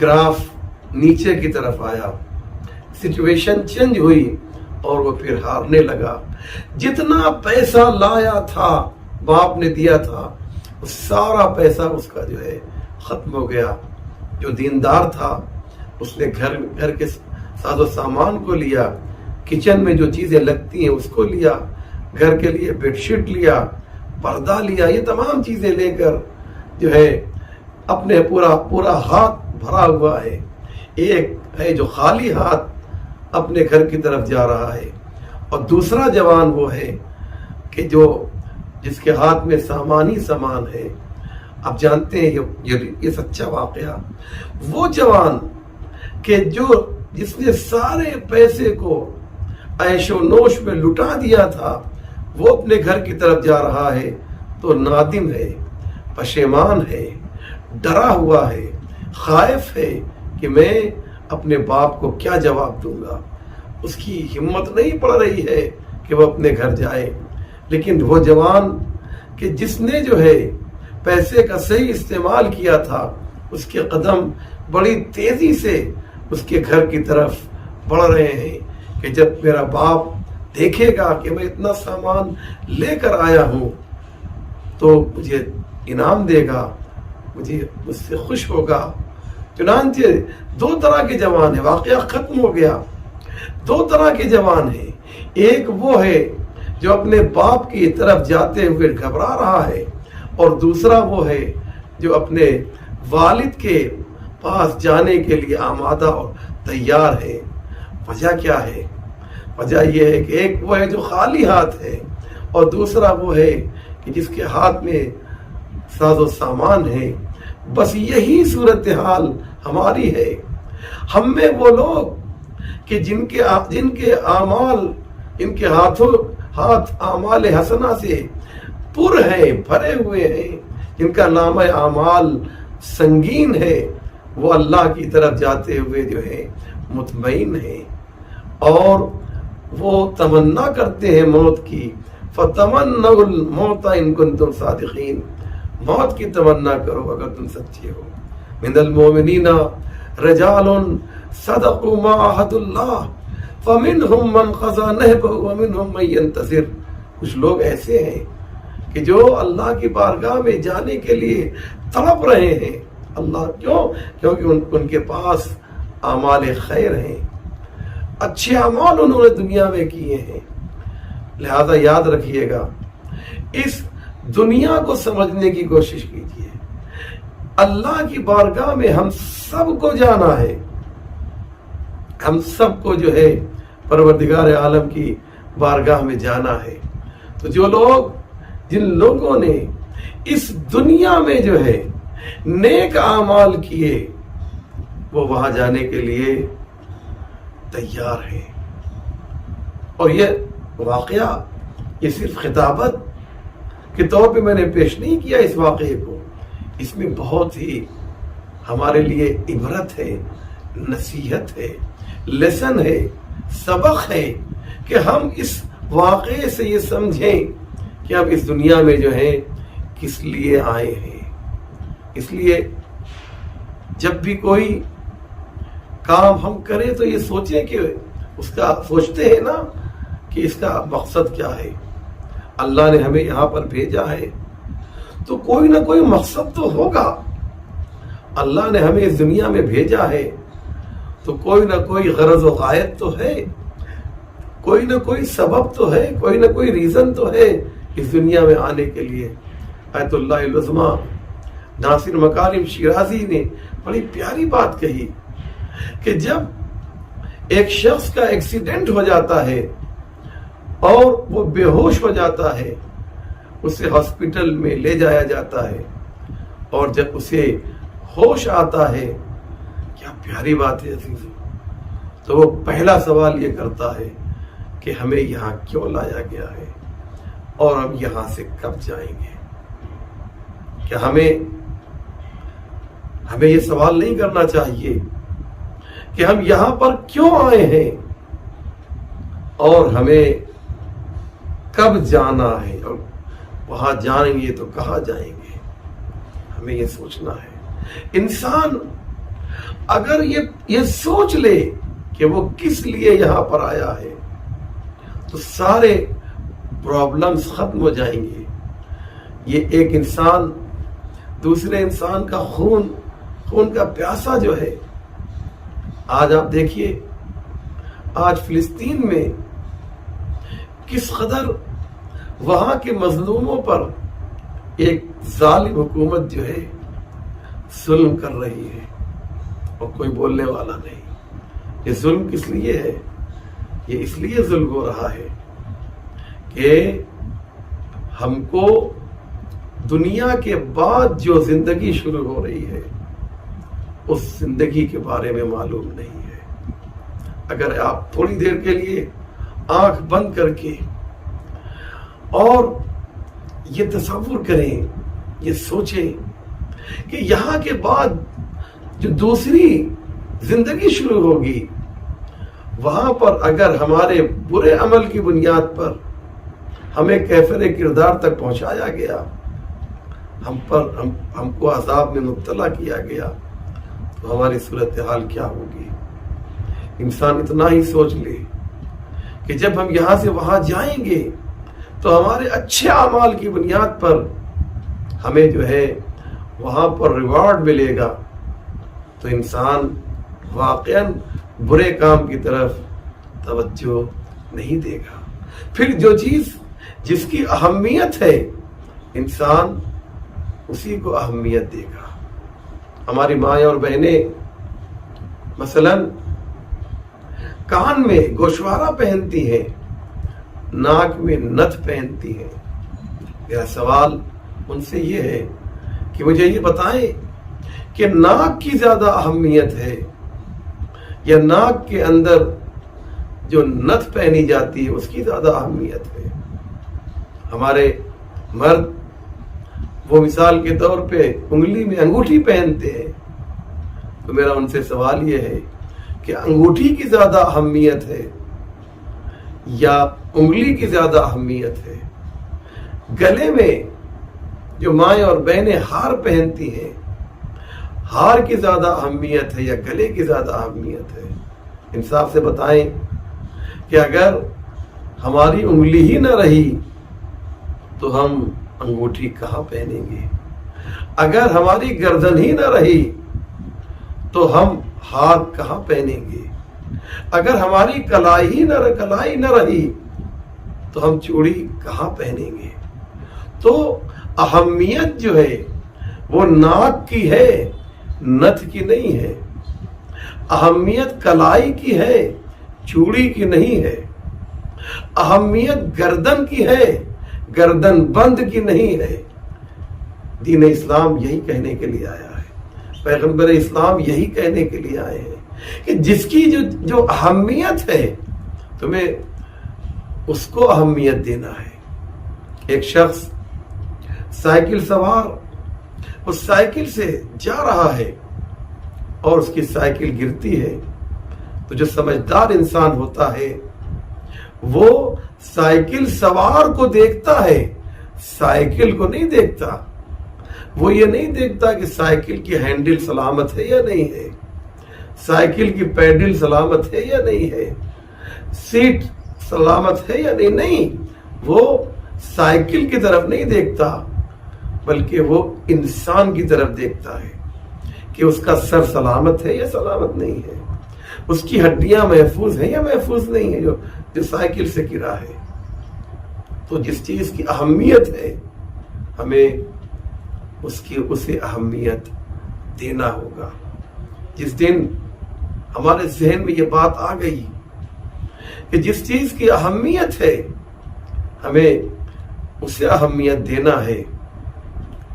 A: گراف نیچے کی طرف آیا. سچویشن چینج ہوئی اور وہ پھر ہارنے لگا. جتنا پیسہ لایا تھا باپ نے دیا تھا سارا پیسہ اس کا جو ہے ختم ہو گیا. جو دیندار تھا اس نے گھر کے ساز و سامان کو لیا, کچن میں جو چیزیں لگتی ہیں اس کو لیا, گھر کے لیے بیڈ شیٹ لیا, پردہ لیا, یہ تمام چیزیں لے کر جو ہے اپنے پورا ہاتھ بھرا ہوا ہے. ایک ہے جو خالی ہاتھ اپنے گھر کی طرف جا رہا ہے اور دوسرا جوان وہ ہے کہ جس کے ہاتھ میں سامان ہی سامان ہے. آپ جانتے ہیں یہ سچا واقعہ. وہ جوان کہ جس نے سارے پیسے کو عیش و نوش میں لٹا دیا تھا وہ اپنے گھر کی طرف جا رہا ہے تو نادم ہے, پشیمان ہے, ڈرا ہوا ہے, خائف ہے کہ میں اپنے باپ کو کیا جواب دوں گا. اس کی ہمت نہیں پڑ رہی ہے کہ وہ اپنے گھر جائے. لیکن وہ جوان کہ جس نے جو ہے پیسے کا صحیح استعمال کیا تھا اس کے قدم بڑی تیزی سے اس کے گھر کی طرف بڑھ رہے ہیں کہ جب میرا باپ دیکھے گا کہ میں اتنا سامان لے کر آیا ہوں تو مجھے انعام دے گا, مجھ سے خوش ہوگا. چنانچہ 2 طرح کے جوان ہیں. واقعہ ختم ہو گیا. 2 طرح کے جوان ہیں. ایک وہ ہے جو اپنے باپ کی طرف جاتے ہوئے گھبرا رہا ہے اور دوسرا وہ ہے جو اپنے والد کے پاس جانے کے لیے آمادہ اور تیار ہے. وجہ کیا ہے؟ وجہ یہ ہے کہ ایک وہ ہے جو خالی ہاتھ ہے اور دوسرا وہ ہے کہ جس کے ہاتھ میں ساز و سامان ہے. بس یہی صورتحال ہماری ہے. ہم میں وہ لوگ کہ جن کے اعمال، ان کے ہاتھ اعمال حسنہ سے پر ہیں، بھرے ہوئے ہیں، جن کا نامہ اعمال سنگین ہے، وہ اللہ کی طرف جاتے ہوئے جو ہے مطمئن ہیں، اور وہ تمنا کرتے ہیں موت کی۔ فَتَمَنَّوُا الْمَوْتَ إِن كُنتُمْ صَادِقِينَ، موت کی تمنا کرو اگر تم سچے ہو۔ مِنَ الْمُؤْمِنِينَ رِجَالٌ صَدَقُوا مَا عَاهَدُوا اللَّهَ فَمِنْهُمْ مَنْ قَضَىٰ نَحْبَهُ وَمِنْهُمْ مَن يَنتَظِرُ۔ کچھ لوگ ایسے ہیں کہ جو اللہ کی بارگاہ میں جانے کے لیے تڑپ رہے ہیں۔ اللہ کیوں؟ کیونکہ ان کے پاس اعمال خیر ہیں، اچھے اعمال انہوں نے دنیا میں کیے ہیں۔ لہذا یاد رکھیے گا، اس دنیا کو سمجھنے کی کوشش کیجیے۔ اللہ کی بارگاہ میں ہم سب کو جانا ہے، ہم سب کو جو ہے پروردگار عالم کی بارگاہ میں جانا ہے۔ تو جن لوگوں نے اس دنیا میں جو ہے نیک اعمال کیے، وہ وہاں جانے کے لیے تیار ہیں۔ اور یہ واقعہ، یہ صرف خطابت کے طور پہ میں نے پیش نہیں کیا اس واقعے کو، اس میں بہت ہی ہمارے لیے عبرت ہے، نصیحت ہے، لیسن ہے، سبق ہے، کہ ہم اس واقعے سے یہ سمجھیں کہ اب اس دنیا میں جو ہے کس لیے آئے ہیں۔ اس لیے جب بھی کوئی کام ہم کریں تو یہ سوچیں کہ اس کا سوچتے ہیں نا کہ اس کا مقصد کیا ہے۔ اللہ نے ہمیں یہاں پر بھیجا ہے تو کوئی نہ کوئی مقصد تو ہوگا۔ اللہ نے ہمیں اس دنیا میں بھیجا ہے تو کوئی نہ کوئی غرض و غایت تو ہے، کوئی نہ کوئی سبب تو ہے، کوئی نہ کوئی ریزن تو ہے اس دنیا میں آنے کے لیے۔ آیت اللہ العظمیٰ ناصر مکارم شیرازی نے بڑی پیاری بات کہی کہ جب ایک شخص کا ایکسیڈنٹ ہو جاتا ہے اور وہ بے ہوش ہو جاتا ہے، اسے ہاسپٹل میں لے جایا جاتا ہے، اور جب اسے ہوش آتا ہے، کیا پیاری بات ہے عزیزو، تو وہ پہلا سوال یہ کرتا ہے کہ ہمیں یہاں کیوں لایا گیا ہے اور ہم یہاں سے کب جائیں گے۔ کہ ہمیں یہ سوال نہیں کرنا چاہیے کہ ہم یہاں پر کیوں آئے ہیں اور ہمیں کب جانا ہے، اور وہاں جائیں گے تو کہاں جائیں گے۔ ہمیں یہ سوچنا ہے۔ انسان اگر یہ سوچ لے کہ وہ کس لیے یہاں پر آیا ہے تو سارے پرابلمز ختم ہو جائیں گے۔ یہ ایک انسان دوسرے انسان کا خون کا پیاسا جو ہے، آج آپ دیکھیے، آج فلسطین میں کس قدر وہاں کے مظلوموں پر ایک ظالم حکومت جو ہے ظلم کر رہی ہے اور کوئی بولنے والا نہیں۔ یہ ظلم کس لیے ہے؟ یہ اس لیے ظلم ہو رہا ہے کہ ہم کو دنیا کے بعد جو زندگی شروع ہو رہی ہے اس زندگی کے بارے میں معلوم نہیں ہے۔ اگر آپ تھوڑی دیر کے لیے آنکھ بند کر کے اور یہ تصور کریں، یہ سوچیں کہ یہاں کے بعد جو دوسری زندگی شروع ہوگی، وہاں پر اگر ہمارے برے عمل کی بنیاد پر ہمیں کیفر کردار تک پہنچایا گیا، ہم کو عذاب میں مبتلا کیا گیا، تو ہماری صورتحال کیا ہوگی۔ انسان اتنا ہی سوچ لے کہ جب ہم یہاں سے وہاں جائیں گے تو ہمارے اچھے اعمال کی بنیاد پر ہمیں جو ہے وہاں پر ریوارڈ ملے گا، تو انسان واقعاً برے کام کی طرف توجہ نہیں دے گا۔ پھر جو چیز جس کی اہمیت ہے، انسان اسی کو اہمیت دے گا۔ ہماری مائیں اور بہنیں مثلاً کان میں گوشوارہ پہنتی ہیں، ناک میں نتھ پہنتی ہیں۔ میرا سوال ان سے یہ ہے کہ مجھے یہ بتائیں کہ ناک کی زیادہ اہمیت ہے یا ناک کے اندر جو نتھ پہنی جاتی ہے اس کی زیادہ اہمیت ہے. ہمارے مرد وہ مثال کے طور پہ انگلی میں انگوٹھی پہنتے ہیں، تو میرا ان سے سوال یہ ہے کہ انگوٹھی کی زیادہ اہمیت ہے یا انگلی کی زیادہ اہمیت ہے؟ گلے میں جو مائیں اور بہنیں ہار پہنتی ہیں، ہار کی زیادہ اہمیت ہے یا گلے کی زیادہ اہمیت ہے؟ انصاف سے بتائیں کہ اگر ہماری انگلی ہی نہ رہی تو ہم انگوٹھی کہاں پہنیں گے؟ اگر ہماری گردن ہی نہ رہی تو ہم ہار کہاں پہنیں گے؟ اگر ہماری کلائی نہ رہی تو ہم چوڑی کہاں پہنیں گے؟ تو اہمیت جو ہے وہ ناک کی ہے، نتھ کی نہیں ہے. اہمیت کلائی کی ہے، چوڑی کی نہیں ہے. اہمیت گردن کی ہے، گردن بند کی نہیں ہے. دین اسلام یہی کہنے کے لیے آیا ہے، پیغمبر اسلام یہی کہنے کے لیے آئے ہیں کہ جس کی جو اہمیت ہے تمہیں اس کو اہمیت دینا ہے. ایک شخص سائیکل سوار اس سائیکل سے جا رہا ہے اور اس کی سائیکل گرتی ہے، تو جو سمجھدار انسان ہوتا ہے وہ سائیکل سوار کو دیکھتا ہے، سائیکل کو نہیں دیکھتا. وہ یہ نہیں دیکھتا کہ سائیکل کی ہینڈل سلامت ہے یا نہیں ہے، سائیکل کی پیڈل سلامت ہے یا نہیں ہے، سیٹ سلامت ہے یا نہیں. وہ سائیکل کی طرف نہیں دیکھتا بلکہ وہ انسان کی طرف دیکھتا ہے کہ اس کا سر سلامت ہے یا سلامت نہیں ہے، اس کی ہڈیاں محفوظ ہیں یا محفوظ نہیں ہے جو سائیکل سے گرا ہے. تو جس چیز کی اہمیت ہے ہمیں اسے اہمیت دینا ہوگا. جس دن ہمارے ذہن میں یہ بات آ گئی کہ جس چیز کی اہمیت ہے ہمیں اسے اہمیت دینا ہے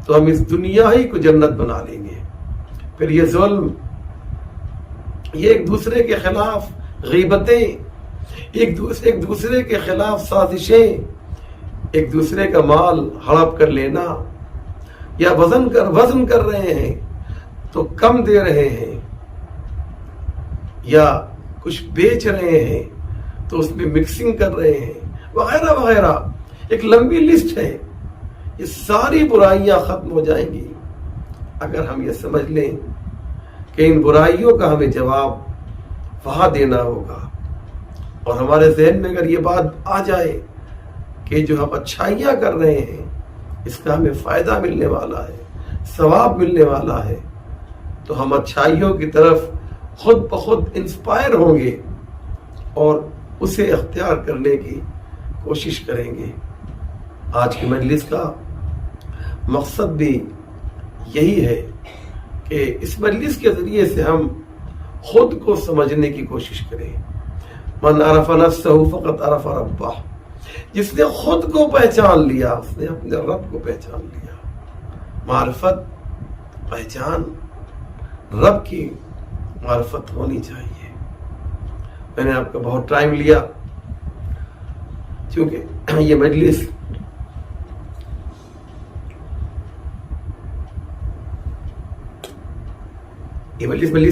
A: تو ہم اس دنیا ہی کو جنت بنا لیں گے. پھر یہ ظلم، یہ ایک دوسرے کے خلاف غیبتیں، ایک دوسرے کے خلاف سازشیں، ایک دوسرے کا مال ہڑپ کر لینا، یا وزن کر رہے ہیں تو کم دے رہے ہیں، یا کچھ بیچ رہے ہیں تو اس میں مکسنگ کر رہے ہیں، وغیرہ وغیرہ. ایک لمبی لسٹ ہے. یہ ساری برائیاں ختم ہو جائیں گی اگر ہم یہ سمجھ لیں کہ ان برائیوں کا ہمیں جواب وہاں دینا ہوگا. اور ہمارے ذہن میں اگر یہ بات آ جائے کہ جو ہم اچھائیاں کر رہے ہیں اس کا ہمیں فائدہ ملنے والا ہے، ثواب ملنے والا ہے، تو ہم اچھائیوں کی طرف خود بخود انسپائر ہوں گے اور اسے اختیار کرنے کی کوشش کریں گے. آج کی مجلس کا مقصد بھی یہی ہے کہ اس مجلس کے ذریعے سے ہم خود کو سمجھنے کی کوشش کریں. من عرف نفسہ فقط عرف ربہ. جس نے خود کو پہچان لیا اس نے اپنے رب کو پہچان لیا. معرفت، پہچان، رب کی معرفت ہونی چاہیے. میں نے آپ کا بہت ٹائم لیا کیونکہ یہ مجلس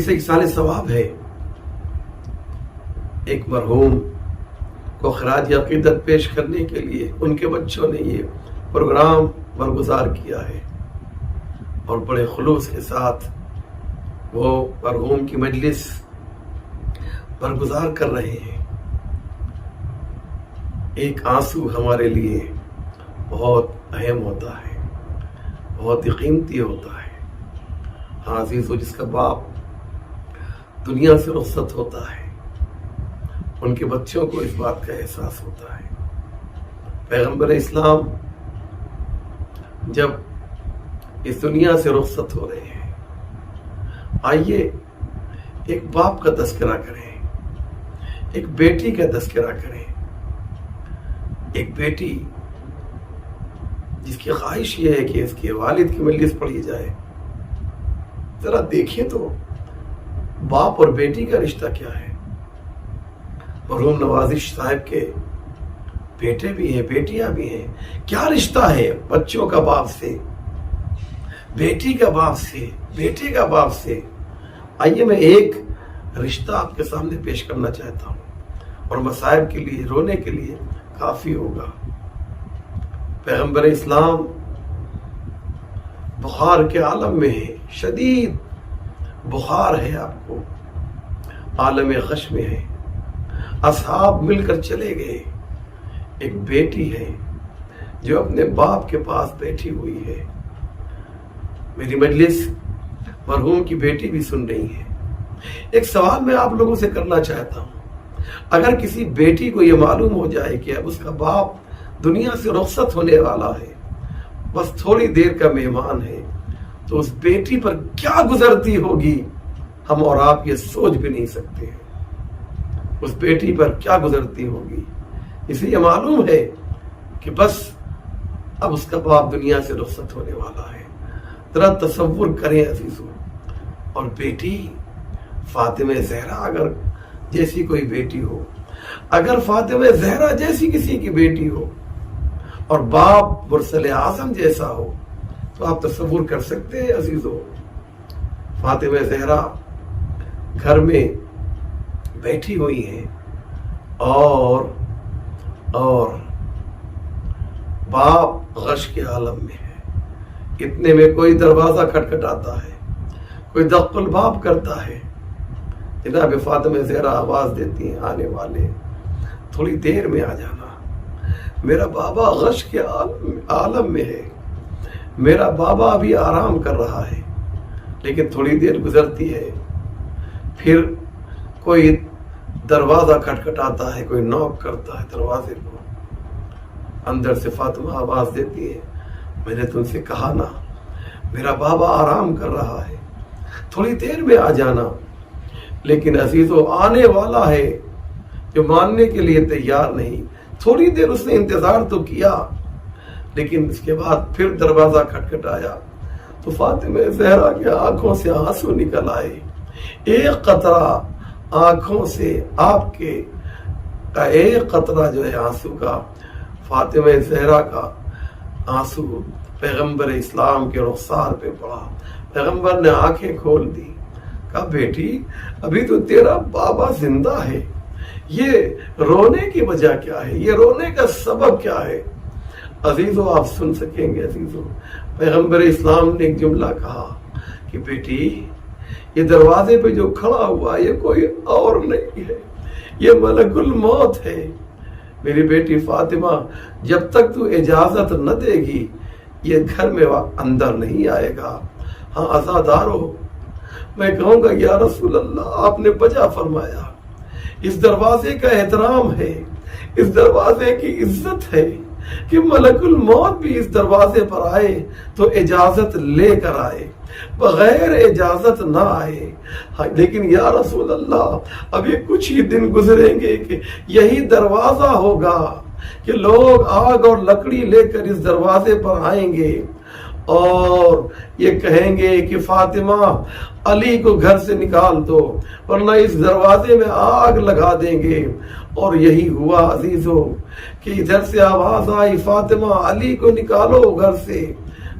A: سے اکسال ثواب ہے. ایک مرحوم کو خراج عقیدت پیش کرنے کے لیے ان کے بچوں نے یہ پروگرام برگزار کیا ہے اور بڑے خلوص کے ساتھ وہ مرحوم کی مجلس برگزار کر رہے ہیں. ایک آنسو ہمارے لیے بہت اہم ہوتا ہے، بہت ہی قیمتی ہوتا ہے. ہاں عزیزو، جس کا باپ دنیا سے رخصت ہوتا ہے ان کے بچوں کو اس بات کا احساس ہوتا ہے. پیغمبر اسلام جب اس دنیا سے رخصت ہو رہے ہیں، آئیے ایک باپ کا تذکرہ کریں، ایک بیٹی کا تذکرہ کریں. ایک بیٹی جس کی خواہش یہ ہے کہ اس کے والد کی مجلس پڑھی جائے. ذرا دیکھیں تو باپ اور بیٹی کا رشتہ کیا ہے؟ مرحوم نوازش صاحب کے بیٹے بھی ہیں، بیٹیاں بھی ہیں، کیا رشتہ ہے بچوں کا باپ سے، بیٹی کا باپ سے، بیٹے کا باپ سے؟ آئیے میں ایک رشتہ آپ کے سامنے پیش کرنا چاہتا ہوں اور مصائب کے لیے، رونے کے لیے کافی ہوگا۔ پیغمبر اسلام بخار کے عالم میں ہے، شدید بخار ہے، آپ کو عالم غش میں ہے، اصحاب مل کر چلے گئے۔ ایک بیٹی ہے جو اپنے باپ کے پاس بیٹھی ہوئی ہے۔ میری مجلس مرحوم کی بیٹی بھی سن رہی ہے۔ ایک سوال میں آپ لوگوں سے کرنا چاہتا ہوں، اگر کسی بیٹی کو یہ معلوم ہو جائے کہ اب اس کا باپ دنیا سے رخصت ہونے والا ہے، بس تھوڑی دیر کا مہمان ہے، تو اس بیٹی پر کیا گزرتی ہوگی، ہم اور آپ یہ سوچ بھی نہیں سکتے ہیں۔ اس بیٹی پر کیا گزرتی ہوگی، اسے یہ معلوم ہے کہ بس اب اس کا باپ دنیا سے رخصت ہونے والا ہے۔ ذرا تصور کریں عزیزو، اور بیٹی فاطمہ زہرا اگر جیسی کوئی بیٹی ہو، اگر فاطمہ زہرا جیسی کسی کی بیٹی ہو اور باپ مرسل اعظم جیسا ہو، تو آپ تصور کر سکتے ہیں عزیزو، فاطمہ زہرا گھر میں بیٹھی ہوئی ہیں اور باپ غش کے عالم میں ہے۔ اتنے میں کوئی دروازہ کھٹکھٹاتا ہے، کوئی دق الباب کرتا ہے، جناب فاطمہ زہرا آواز دیتی ہیں، آنے والے تھوڑی دیر میں آ جانا، میرا بابا غش کے عالم میں ہے، میرا بابا ابھی آرام کر رہا ہے۔ لیکن تھوڑی دیر گزرتی ہے، پھر کوئی دروازہ کھٹکھٹاتا ہے، کوئی نوک کرتا ہے دروازے کو، اندر سے فاطمہ آواز دیتی ہے، میں نے تم سے کہا نا میرا بابا آرام کر رہا ہے، تھوڑی دیر میں آ جانا۔ لیکن عزیزو آنے والا ہے جو ماننے کے لیے تیار نہیں۔ تھوڑی دیر اس نے انتظار تو کیا، لیکن اس کے بعد پھر دروازہ کھٹکھٹایا تو فاطمہ زہرا کے آنکھوں سے آنسو نکل آئے۔ ایک قطرہ آنکھوں سے آپ کے ایک قطرہ جو ہے آنسو کا، فاطمہ زہرا کا آنسو پیغمبر اسلام کے رخسار پہ پڑا۔ پیغمبر نے آنکھیں کھول دی، کہا بیٹی ابھی تو تیرا بابا زندہ ہے، یہ رونے کی وجہ کیا ہے، یہ رونے کا سبب کیا ہے؟ عزیزو آپ سن سکیں گے عزیزو، پیغمبر اسلام نے ایک جملہ کہا کہ بیٹی یہ دروازے پہ جو کھڑا ہوا یہ کوئی اور نہیں ہے، یہ ملک الموت ہے۔ میری بیٹی فاطمہ جب تک تو اجازت نہ دے گی یہ گھر میں اندر نہیں آئے گا۔ ہاں عزادارو، میں کہوں گا یا رسول اللہ آپ نے بجا فرمایا، اس دروازے کا احترام ہے، اس دروازے کی عزت ہے کہ ملک الموت بھی اس دروازے پر آئے تو اجازت لے کر آئے، بغیر اجازت نہ آئے۔ لیکن یا رسول اللہ ابھی کچھ ہی دن گزریں گے کہ یہی دروازہ ہوگا کہ لوگ آگ اور لکڑی لے کر اس دروازے پر آئیں گے اور یہ کہیں گے کہ فاطمہ علی کو گھر سے نکال دو ورنہ اس دروازے میں آگ لگا دیں گے۔ اور یہی ہوا عزیزو کہ ادھر سے آواز آئی فاطمہ علی کو نکالو گھر سے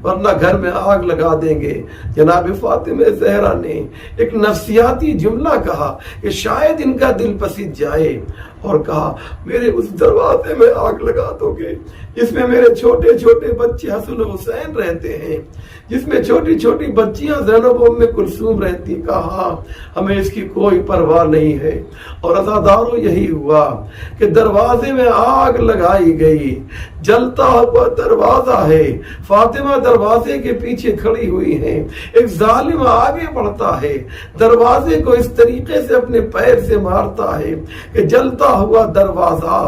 A: ورنہ گھر میں آگ لگا دیں گے۔ جناب فاطمہ زہرا نے ایک نفسیاتی جملہ کہا کہ شاید ان کا دل پسند جائے، اور کہا میرے اس دروازے میں آگ لگا دو گے جس میں میرے چھوٹے چھوٹے بچے حسن و حسین رہتے ہیں، جس میں چھوٹی چھوٹی بچیاں زینب ام کلثوم رہتی۔ کہا ہمیں اس کی کوئی پرواہ نہیں ہے۔ اور عزادارو یہی ہوا کہ دروازے میں آگ لگائی گئی، جلتا ہوا دروازہ ہے، فاطمہ دروازے کے پیچھے کھڑی ہوئی ہیں، ایک ظالم آگے بڑھتا ہے، دروازے کو اس طریقے سے اپنے پیر سے مارتا ہے کہ جلتا ہوا دروازہ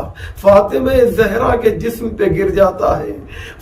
A: فاطمہ زہرا کے جسم پہ گر جاتا ہے۔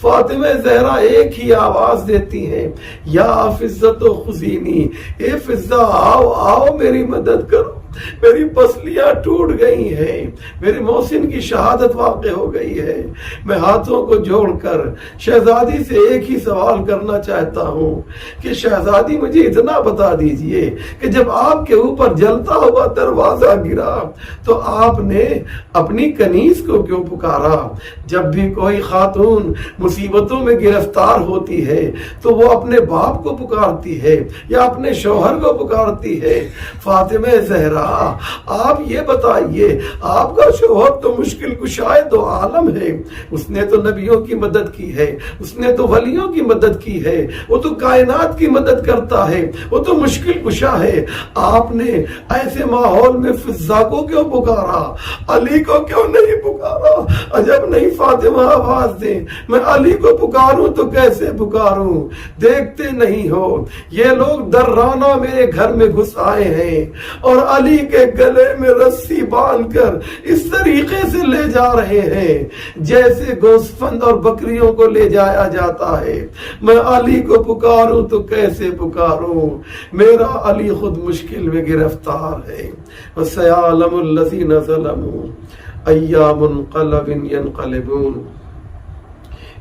A: فاطمہ زہرا ایک ہی آواز دیتی ہیں، یا فضت و خزینی، اے فضہ آؤ آؤ میری مدد کرو۔ میری پسلیاں ٹوٹ گئی ہیں، میری محسن کی شہادت واقع ہو گئی ہے، میں ہاتھوں کو جوڑ کر شہزادی سے ایک ہی سوال کرنا چاہتا ہوں کہ شہزادی مجھے اتنا بتا دیجئے کہ جب آپ کے اوپر جلتا ہوا دروازہ گرا تو آپ نے اپنی کنیز کو کیوں پکارا؟ جب بھی کوئی خاتون مصیبتوں میں گرفتار ہوتی ہے تو وہ اپنے باپ کو پکارتی ہے یا اپنے شوہر کو پکارتی ہے۔ فاطمہ زہرا، آپ یہ بتائیے، آپ کا شوہر تو مشکل کشائے دو عالم ہے، اس نے تو نبیوں کی مدد کی ہے، اس نے تو ولیوں کی مدد کی ہے، وہ تو کائنات کی مدد کرتا ہے، وہ تو مشکل کشا ہے۔ آپ نے ایسے ماحول میں فضا کو کیوں پکارا، علی کو کیوں نہیں پکارا؟ عجب نہیں فاطمہ آواز دیں، میں علی کو پکاروں تو کیسے پکاروں؟ دیکھتے نہیں ہو یہ لوگ درانہ میرے گھر میں گھس آئے ہیں اور علی کے گلے میں رسی باندھ کر اس طریقے سے لے جا رہے ہیں جیسے گوسفند اور بکریوں کو لے جایا جاتا ہے۔ میں علی کو پکاروں تو کیسے پکاروں؟ میرا علی خود مشکل میں گرفتار ہے۔ وَسَيَعْلَمُ الَّذِينَ ظَلَمُوا أَيَّ مُنْقَلَبٍ يَنْقَلِبُونَ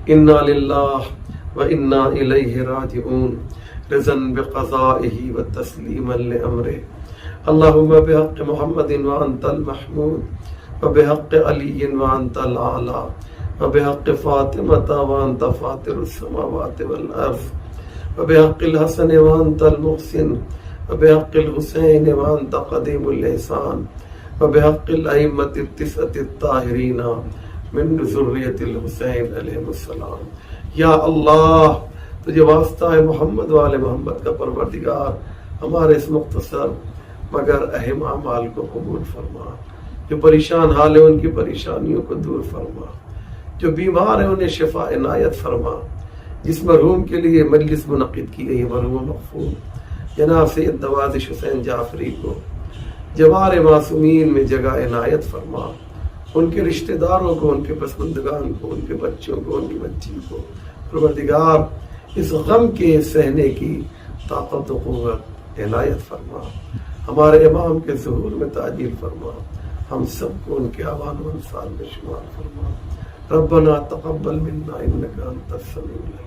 A: إِنَّا لِلَّهِ وَإِنَّا إِلَيْهِ رَاجِعُونَ رضا بقضائه وتسليما لأمره اللهم بحق محمد وأنت المحمود وبحق علي وأنت الأعلى وبحق فاطمة وأنت فاطر السماوات والأرض وبحق الحسن وأنت المحسن وبحق الحسين وأنت قديم الإحسان وبحق الأئمة التسعة الطاهرين من ذرية الحسين عليه السلام۔ یا اللہ، تجھے واسطہ ہے محمد والے محمد کا پروردگار، ہمارے اس مختصر مگر اہم اعمال کو قبول فرما۔ جو پریشان حال ہے ان کی پریشانیوں کو دور فرما، جو بیمار ہیں انہیں شفا عنایت فرما۔ جس مرحوم کے لیے مجلس منعقد کی گئی مرحوم مغفور جناب سید نوازش حسین جعفری کو جوار معصومین میں جگہ عنایت فرما، ان کے رشتہ داروں کو، ان کے پسماندگان کو، ان کے بچوں کو، ان کی بچی کو پروردگار اس غم کے سہنے کی طاقت و قوت عنایت فرما۔ ہمارے امام کے ظہور میں تعجیل فرما، ہم سب کو ان کے آوان و انصار میں شمار فرما۔ ربنا تقبل منا انک انت السمیع العلیم۔